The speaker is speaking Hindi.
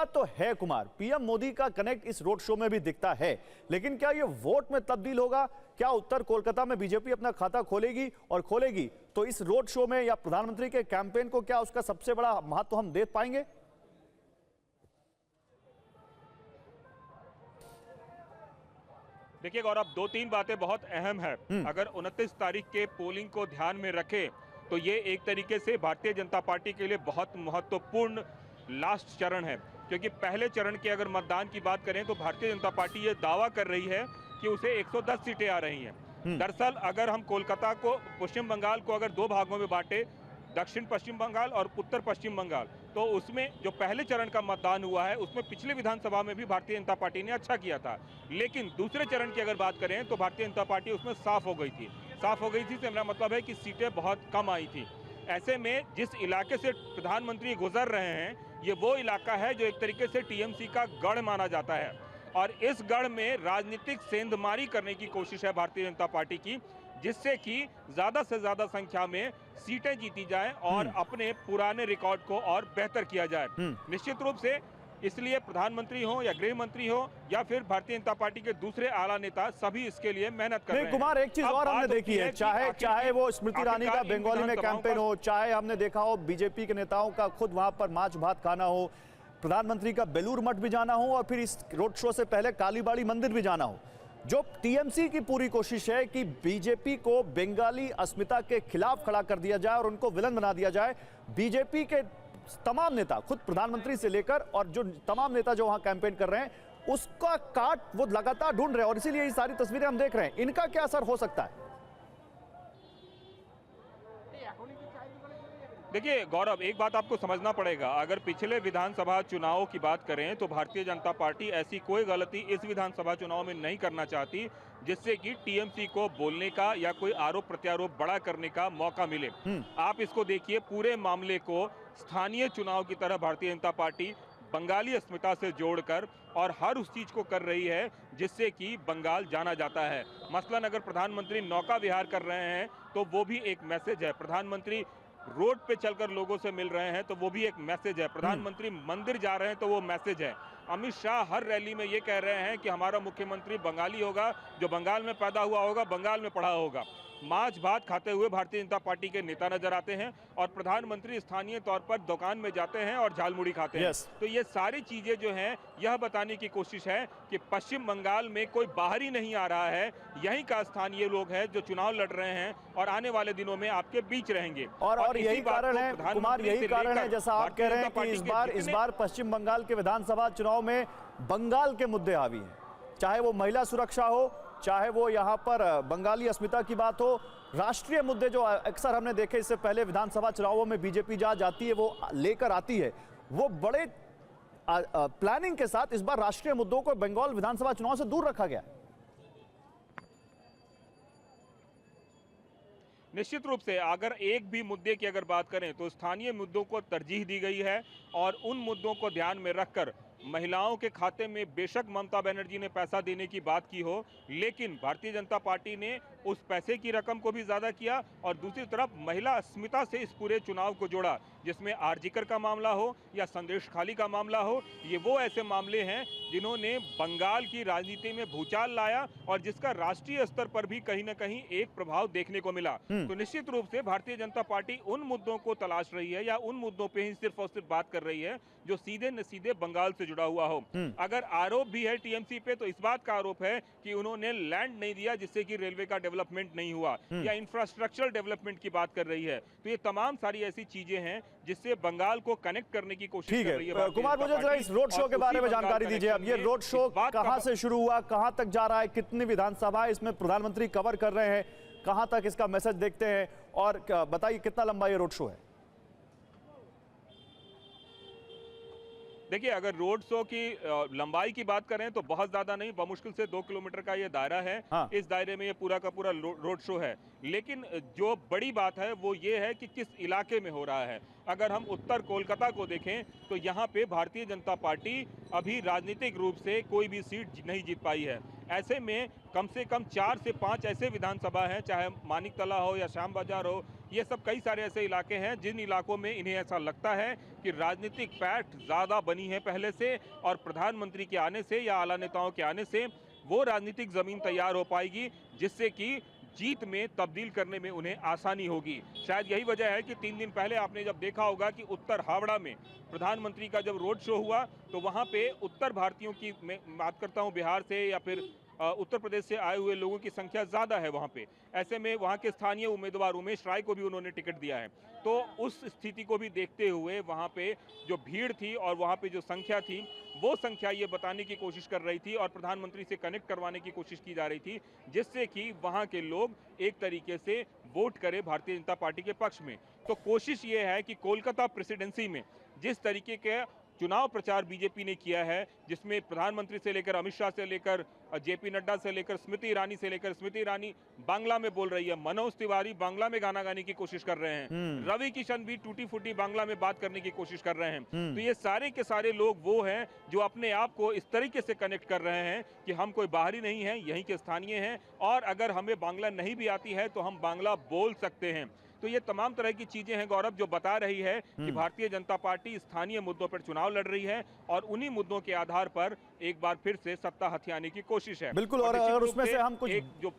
बात तो है कुमार, पीएम मोदी का कनेक्ट इस रोड शो में भी दिखता है, लेकिन क्या ये वोट में तब्दील होगा? क्या उत्तर कोलकाता में बीजेपी अपना खाता खोलेगी, और खोलेगी तो इस रोड शो में या प्रधानमंत्री के कैंपेन को क्या उसका सबसे बड़ा महत्व हम दे पाएंगे? देखिए गौरव, दो तीन बातें बहुत अहम है। अगर 29 तारीख के पोलिंग को ध्यान में रखें तो ये एक तरीके से भारतीय जनता पार्टी के लिए बहुत महत्वपूर्ण लास्ट चरण है, क्योंकि पहले चरण के अगर मतदान की बात करें तो भारतीय जनता पार्टी ये दावा कर रही है कि उसे 110 सीटें आ रही हैं। दरअसल अगर हम कोलकाता को, पश्चिम बंगाल को अगर दो भागों में बांटे, दक्षिण पश्चिम बंगाल और उत्तर पश्चिम बंगाल, तो उसमें जो पहले चरण का मतदान हुआ है उसमें पिछले विधानसभा में भी भारतीय जनता पार्टी ने अच्छा किया था, लेकिन दूसरे चरण की अगर बात करें तो भारतीय जनता पार्टी उसमें साफ हो गई थी। साफ हो गई थी से मेरा मतलब है कि सीटें बहुत कम आई थी। ऐसे में जिस इलाके से प्रधानमंत्री गुजर रहे हैं, ये वो इलाका है जो एक तरीके से टीएमसी का गढ़ माना जाता है, और इस गढ़ में राजनीतिक सेंधमारी करने की कोशिश है भारतीय जनता पार्टी की, जिससे कि ज्यादा से ज्यादा संख्या में सीटें जीती जाएं और अपने पुराने रिकॉर्ड को और बेहतर किया जाए। निश्चित रूप से इसलिए प्रधानमंत्री हो या गृह मंत्री हो या फिर भारतीय जनता पार्टी के दूसरे आला नेता, सभी इसके लिए मेहनत कर रहे हैं। कुमार, एक चीज और हमने देखी है, चाहे वो स्मृति ईरानी का बंगाली में कैंपेन हो, चाहे हमने देखा हो बीजेपी के नेताओं का खुद वहां पर माछ भात खाना हो, प्रधानमंत्री का बेलूर मठ भी जाना हो, और फिर इस रोड शो से पहले कालीबाड़ी मंदिर भी जाना हो, जो टीएमसी की पूरी कोशिश है कि बीजेपी को बंगाली अस्मिता के खिलाफ खड़ा कर दिया जाए और उनको विलन बना दिया जाए। बीजेपी के तमाम नेता, खुद प्रधानमंत्री से लेकर और जो तमाम नेता जो वहां कैंपेन कर रहे हैं, उसका काट वो लगातार ढूंढ रहे हैं, और इसीलिए ये सारी तस्वीरें हम देख रहे हैं। इनका क्या असर हो सकता है? देखिए गौरव, एक बात आपको समझना पड़ेगा, अगर पिछले विधानसभा चुनाव की बात करें तो भारतीय जनता पार्टी ऐसी कोई गलती इस विधानसभा चुनाव में नहीं करना चाहती जिससे कि टीएमसी को बोलने का या कोई आरोप प्रत्यारोप बड़ा करने का मौका मिले। आप इसको देखिए, पूरे मामले को स्थानीय चुनाव की तरह भारतीय जनता पार्टी बंगाली अस्मिता से जोड़कर और हर उस चीज को कर रही है जिससे कि बंगाल जाना जाता है। मसलन अगर प्रधानमंत्री नौका विहार कर रहे हैं तो वो भी एक मैसेज है, प्रधानमंत्री रोड पे चलकर लोगों से मिल रहे हैं तो वो भी एक मैसेज है, प्रधानमंत्री मंदिर जा रहे हैं तो वो मैसेज है। अमित शाह हर रैली में ये कह रहे हैं कि हमारा मुख्यमंत्री बंगाली होगा, जो बंगाल में पैदा हुआ होगा, बंगाल में पढ़ा होगा। माछ भात खाते हुए भारतीय जनता पार्टी के नेता नजर आते हैं और प्रधानमंत्री स्थानीय तौर पर दुकान में जाते हैं और झालमुड़ी खाते हैं। तो ये सारी चीजें जो हैं, यह बताने की कोशिश है कि पश्चिम बंगाल में कोई बाहरी नहीं आ रहा है, यहीं का स्थानीय लोग हैं जो चुनाव लड़ रहे हैं और आने वाले दिनों में आपके बीच रहेंगे। और यही कारण है कुमार, यही कारण है जैसा आप कह रहे हैं कि इस बार पश्चिम बंगाल के विधानसभा चुनाव में बंगाल के मुद्दे हावी हैं, चाहे वो महिला सुरक्षा हो, चाहे वो यहाँ पर बंगाली अस्मिता की बात हो। राष्ट्रीय मुद्दे जो अक्सर हमने देखे इससे पहले विधानसभा चुनावों में बीजेपी जहाँ जाती है वो लेकर आती है, वो बड़े प्लानिंग के साथ इस बार राष्ट्रीय मुद्दों को बंगाल विधानसभा चुनाव से दूर रखा गया। निश्चित रूप से अगर एक भी मुद्दे की अगर बात करें तो स्थानीय मुद्दों को तरजीह दी गई है, और उन मुद्दों को ध्यान में रखकर महिलाओं के खाते में बेशक ममता बनर्जी ने पैसा देने की बात की हो, लेकिन भारतीय जनता पार्टी ने उस पैसे की रकम को भी ज्यादा किया और दूसरी तरफ महिला अस्मिता से इस पूरे चुनाव को जोड़ा, जिसमें आरजीकर का मामला हो या संदेश खाली का मामला हो। ये वो ऐसे मामले हैं जिन्होंने बंगाल की राजनीति में भूचाल लाया और जिसका राष्ट्रीय स्तर पर भी कहीं ना कहीं एक प्रभाव देखने को मिला। तो निश्चित रूप से भारतीय जनता पार्टी उन मुद्दों को तलाश रही है या उन मुद्दों पे ही सिर्फ और सिर्फ बात कर रही है जो सीधे न सीधे बंगाल से जुड़ा हुआ हो। अगर आरोप भी है टीएमसी पे तो इस बात का आरोप है कि उन्होंने लैंड नहीं दिया जिससे कि रेलवे का डेवलपमेंट नहीं हुआ, या इंफ्रास्ट्रक्चरल डेवलपमेंट की बात कर रही है। तो ये तमाम सारी ऐसी चीजें हैं जिससे बंगाल को कनेक्ट करने की कोशिश कर रही है। कुमार, मुझे जरा इस रोड शो के बारे में जानकारी दीजिए। अब ये रोड शो कहां से शुरू हुआ, कहां तक जा रहा है, कितनी विधानसभा इसमें प्रधानमंत्री कवर कर रहे हैं, कहां तक इसका मैसेज देखते हैं, और बताइए कितना लंबा ये रोड शो है? देखिए, अगर रोड शो की लंबाई की बात करें तो बहुत ज्यादा नहीं, बमुश्किल से 2 किलोमीटर का ये दायरा है। इस दायरे में ये पूरा का पूरा रोड शो है, लेकिन जो बड़ी बात है वो ये है कि किस इलाके में हो रहा है। अगर हम उत्तर कोलकाता को देखें तो यहाँ पे भारतीय जनता पार्टी अभी राजनीतिक रूप से कोई भी सीट नहीं जीत पाई है। ऐसे में कम से कम 4 से 5 ऐसे विधानसभा हैं, चाहे मानिकतला हो या श्याम बाजार हो ये सब कई सारे ऐसे इलाके हैं जिन इलाकों में इन्हें ऐसा लगता है कि राजनीतिक पैठ ज्यादा बनी है पहले से, और प्रधानमंत्री के आने से या आला नेताओं के आने से वो राजनीतिक जमीन तैयार हो पाएगी जिससे कि जीत में तब्दील करने में उन्हें आसानी होगी। शायद यही वजह है कि 3 दिन पहले आपने जब देखा होगा कि उत्तर हावड़ा में प्रधानमंत्री का जब रोड शो हुआ तो वहां पे उत्तर भारतीयों की, मैं बात करता हूं बिहार से या फिर उत्तर प्रदेश से आए हुए लोगों की संख्या ज्यादा है वहां पे। ऐसे में वहां के स्थानीय उम्मीदवार उमेश राय को भी उन्होंने टिकट दिया है। तो उस स्थिति को भी देखते हुए वहां पे जो भीड़ थी और वहां पे जो संख्या थी, वो संख्या ये बताने की कोशिश कर रही थी और प्रधानमंत्री से कनेक्ट करवाने की कोशिश की जा रही थी जिससे कि वहां के लोग एक तरीके से वोट करें भारतीय जनता पार्टी के पक्ष में। तो कोशिश ये है कि कोलकाता प्रेसिडेंसी में जिस तरीके के चुनाव प्रचार बीजेपी ने किया है, जिसमें प्रधानमंत्री से लेकर अमित शाह से लेकर जेपी नड्डा से लेकर स्मृति ईरानी से लेकर, स्मृति ईरानी बांग्ला में बोल रही है, मनोज तिवारी बांग्ला में गाना गाने की कोशिश कर रहे हैं, रवि किशन भी टूटी फूटी बांग्ला में बात करने की कोशिश कर रहे हैं। तो ये सारे के सारे लोग वो हैं जो अपने आप को इस तरीके से कनेक्ट कर रहे हैं कि हम कोई बाहरी नहीं है, यहीं के स्थानीय हैं, और अगर हमें बांग्ला नहीं भी आती है तो हम बांग्ला बोल सकते हैं। तो ये तमाम तरह की चीजें हैं गौरव जो बता रही है कि भारतीय जनता पार्टी स्थानीय मुद्दों पर चुनाव लड़ रही है और उन्हीं मुद्दों के आधार पर एक बार फिर से सत्ता हथियाने की कोशिश है। बिल्कुल, और निश्चित रूप उसमें से हम कुछ एक जो